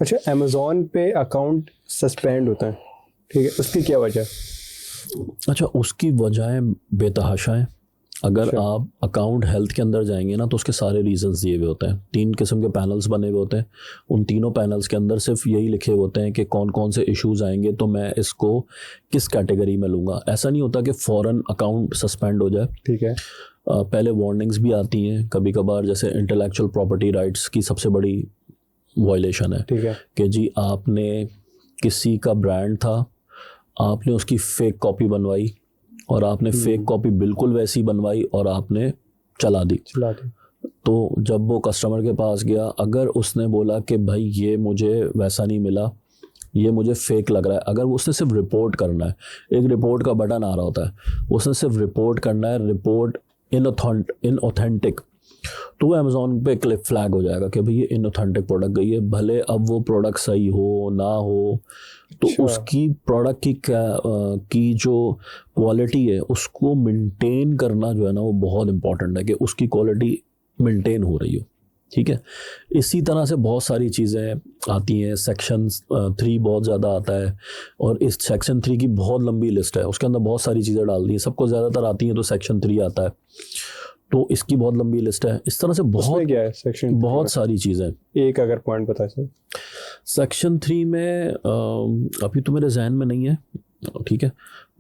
अच्छा, अमेज़ॉन पे account suspend होता है, ठीक है, उसकी क्या वजह? अच्छा, उसकी वजहें बेतहाशा हैं। अगर अच्छा। आप अकाउंट हेल्थ के अंदर जाएंगे ना तो उसके सारे रीजंस दिए हुए होते हैं। 3 किस्म के पैनल्स बने हुए होते हैं। उन तीनों पैनल्स के अंदर सिर्फ यही लिखे हुए होते हैं कि कौन कौन से इश्यूज आएंगे तो मैं इसको किस कैटेगरी में लूँगा। ऐसा नहीं होता कि फ़ौरन अकाउंट सस्पेंड हो जाए। ठीक है। पहले वार्निंग्स भी आती हैं कभी कभार, जैसे इंटेलेक्चुअल प्रॉपर्टी राइट्स की सबसे बड़ी वायलेशन है ठीक है। कि जी आपने किसी का ब्रांड था, आपने उसकी फेक कॉपी बनवाई और आपने फेक कॉपी बिल्कुल वैसी बनवाई और आपने चला दी। तो जब वो कस्टमर के पास गया, अगर उसने बोला कि भाई ये मुझे वैसा नहीं मिला, ये मुझे फेक लग रहा है, अगर उसने सिर्फ रिपोर्ट करना है, एक रिपोर्ट का बटन आ रहा होता है, उसने सिर्फ रिपोर्ट करना है, रिपोर्ट इनऑथेंटिक, तो वो अमेज़ॉन पे क्लिक फ्लैग हो जाएगा कि भाई ये इनऑथेंटिक प्रोडक्ट गई है। भले अब वो प्रोडक्ट सही हो ना हो, तो उसकी प्रोडक्ट की जो क्वालिटी है उसको मेंटेन करना जो है ना वो बहुत इंपॉर्टेंट है कि उसकी क्वालिटी मेंटेन हो रही हो। ठीक है, इसी तरह से बहुत सारी चीज़ें आती हैं। सेक्शन 3 बहुत ज़्यादा आता है और इस सेक्शन 3 की बहुत लंबी लिस्ट है, उसके अंदर बहुत सारी चीज़ें डाल दी हैं। सबको ज़्यादातर आती हैं तो सेक्शन 3 आता है, तो इसकी बहुत लंबी लिस्ट है। इस तरह से बहुत क्या है सेक्शन, बहुत सारी चीज़ें। एक अगर पॉइंट बता सर। सेक्शन 3 में अभी तो मेरे जहन में नहीं है, ठीक है,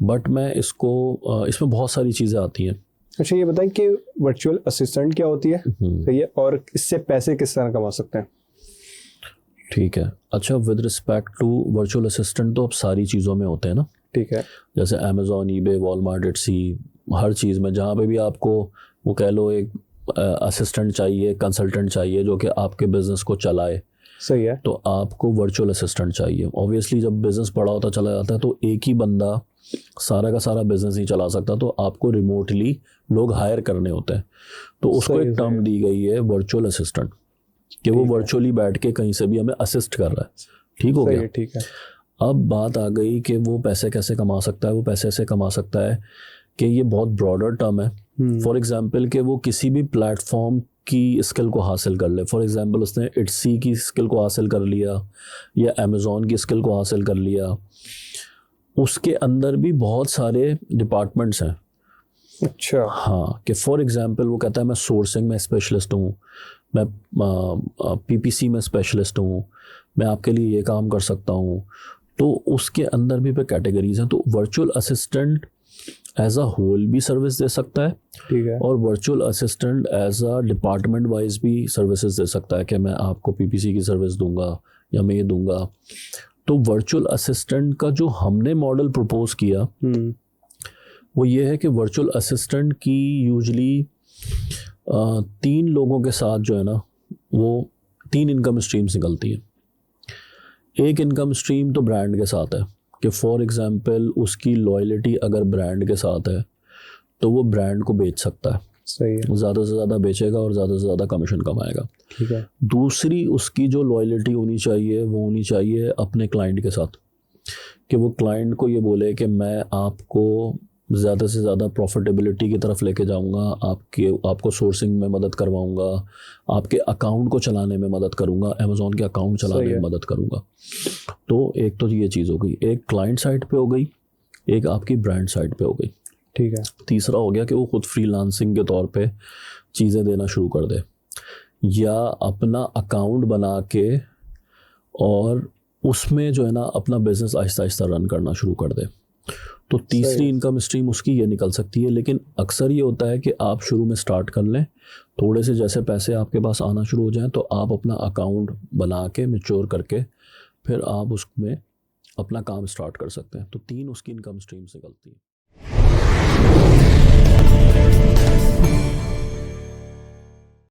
बट मैं इसको इसमें बहुत सारी चीज़ें आती हैं। अच्छा, ये बताएं कि वर्चुअल असिस्टेंट क्या होती है, सही है, और इससे पैसे किस तरह कमा सकते हैं? ठीक है, अच्छा, with respect to virtual assistant तो अब सारी चीज़ों में होते हैं ना। ठीक है। जैसे अमेज़ॉन, ईबे, वॉलमार्ट, इट्सी, हर चीज़ में जहाँ पे भी आपको वो कह लो एक असिस्टेंट चाहिए, कंसल्टेंट चाहिए जो कि आपके बिजनेस को चलाए, सही है, तो आपको वर्चुअल असिस्टेंट चाहिए। ऑब्वियसली जब बिजनेस बड़ा होता चला जाता है तो एक ही बंदा सारा का सारा बिजनेस नहीं चला सकता, तो आपको रिमोटली लोग हायर करने होते हैं। तो उसको एक टर्म दी गई है वर्चुअल असिस्टेंट, कि वो वर्चुअली बैठ के कहीं से भी हमें असिस्ट कर रहा है। ठीक हो गया। ठीक है। अब बात आ गई कि वो पैसे कैसे कमा सकता है। वो पैसे ऐसे कमा सकता है कि ये बहुत ब्रॉडर टर्म है। फॉर एग्जांपल कि वो किसी भी प्लेटफॉर्म की स्किल को हासिल कर ले। फॉर एग्जांपल उसने इट्सी की स्किल को हासिल कर लिया या अमेज़ॉन की स्किल को हासिल कर लिया। उसके अंदर भी बहुत सारे डिपार्टमेंट्स हैं। अच्छा। हाँ, कि फॉर एग्जांपल वो कहता है मैं सोर्सिंग में स्पेशलिस्ट हूँ, मैं पीपीसी में स्पेशलिस्ट हूँ, मैं आपके लिए ये काम कर सकता हूँ। तो उसके अंदर भी पे कैटेगरीज हैं। तो virtual assistant as a whole भी सर्विस दे सकता है, ठीक है, और virtual assistant as a department wise भी सर्विसेज दे सकता है कि मैं आपको पीपीसी की सर्विस दूंगा या मैं ये दूंगा। तो वर्चुअल असिस्टेंट का जो हमने मॉडल प्रपोज किया वो ये है कि वर्चुअल असिस्टेंट की यूजली 3 लोगों के साथ जो है ना वो 3 इनकम स्ट्रीम्स निकलती हैं। एक इनकम स्ट्रीम तो ब्रांड के साथ है कि फॉर एग्जांपल उसकी लॉयल्टी अगर ब्रांड के साथ है तो वो ब्रांड को बेच सकता है, सही है, ज़्यादा से ज़्यादा बेचेगा और ज़्यादा से ज़्यादा कमीशन कमाएगा। ठीक है। दूसरी उसकी जो लॉयल्टी होनी चाहिए वो होनी चाहिए अपने क्लाइंट के साथ, कि वो क्लाइंट को ये बोले कि मैं आपको ज़्यादा से ज़्यादा प्रॉफिटेबिलिटी की तरफ लेके जाऊंगा, आपको सोर्सिंग में मदद करवाऊंगा, आपके अकाउंट को चलाने में मदद करूंगा, अमेज़ॉन के अकाउंट चलाने में मदद करूंगा। तो एक तो ये चीज़ हो गई, एक क्लाइंट साइड पे हो गई, एक आपकी ब्रांड साइड पे हो गई। ठीक है। तीसरा हो गया कि वो खुद फ्रीलांसिंग के तौर पे चीज़ें देना शुरू कर दे या अपना अकाउंट बना के और उसमें जो है ना अपना बिजनेस आहिस्ता आहिस्ता रन करना शुरू कर दे। तो तीसरी इनकम स्ट्रीम उसकी ये निकल सकती है। लेकिन अक्सर ये होता है कि आप शुरू में स्टार्ट कर लें, थोड़े से जैसे पैसे आपके पास आना शुरू हो जाएं तो आप अपना अकाउंट बना के मैच्योर करके फिर आप उसमें अपना काम स्टार्ट कर सकते हैं। तो 3 उसकी इनकम स्ट्रीम्स निकलती हैं।